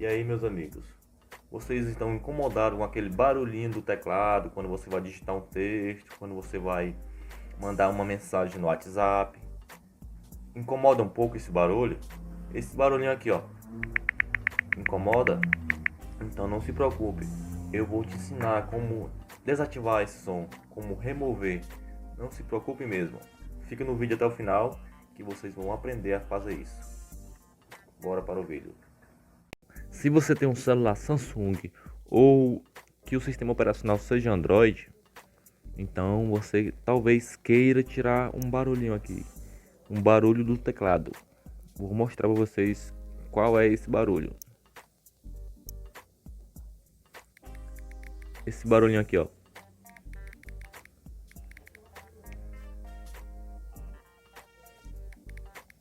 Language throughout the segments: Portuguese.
E aí, meus amigos, vocês estão incomodados com aquele barulhinho do teclado quando você vai digitar um texto, quando você vai mandar uma mensagem no WhatsApp? Incomoda um pouco esse barulho? Esse barulhinho aqui, ó, incomoda? Então não se preocupe, eu vou te ensinar como desativar esse som, como remover. Não se preocupe mesmo. Fica no vídeo até o final que vocês vão aprender a fazer isso. Bora para o vídeo. Se você tem um celular Samsung ou que o sistema operacional seja Android, então você talvez queira tirar um barulhinho aqui, um barulho do teclado. Vou mostrar para vocês qual é esse barulho. Esse barulhinho aqui, ó.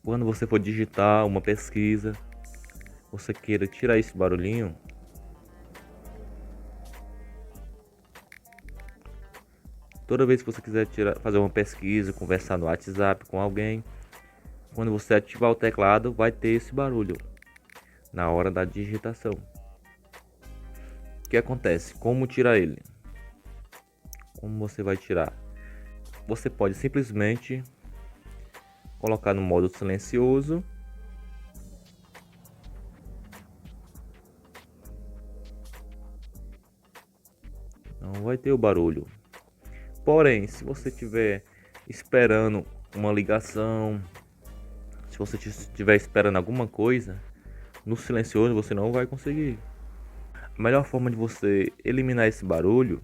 Quando você for digitar uma pesquisa, você queira tirar esse barulhinho, toda vez que você quiser fazer uma pesquisa, conversar no WhatsApp com alguém, quando você ativar o teclado, vai ter esse barulho na hora da digitação. O que acontece? Como tirar ele? Como você vai tirar? Você pode simplesmente colocar no modo silencioso. Não vai ter o barulho. Porém, se você estiver esperando uma ligação, se você estiver esperando alguma coisa, no silencioso você não vai conseguir. A melhor forma de você eliminar esse barulho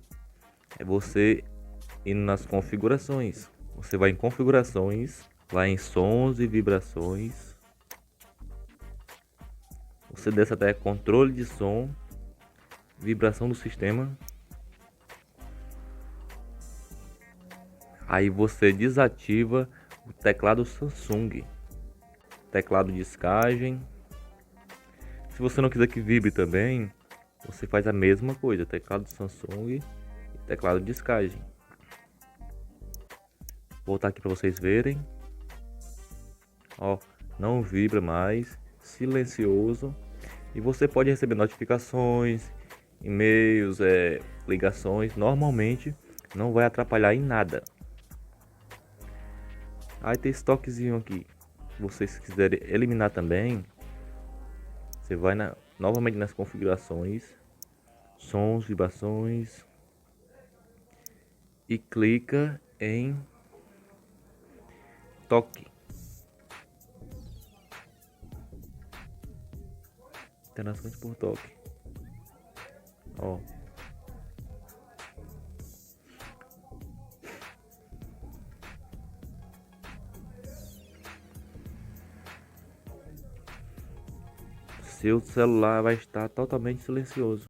é você indo nas configurações. Você vai em configurações, vai em sons e vibrações. Você desce até controle de som, vibração do sistema. Aí você desativa o teclado Samsung, teclado de discagem. Se você não quiser que vibre também, você faz a mesma coisa, teclado Samsung e teclado de discagem. Vou voltar aqui para vocês verem. Ó, não vibra mais, silencioso. E você pode receber notificações, e-mails, ligações. Normalmente não vai atrapalhar em nada. Aí tem esse toquezinho aqui. Se vocês quiserem eliminar também, você vai novamente nas configurações, sons, vibrações, e clica em toque. Interações por toque. Ó. Seu celular vai estar totalmente silencioso.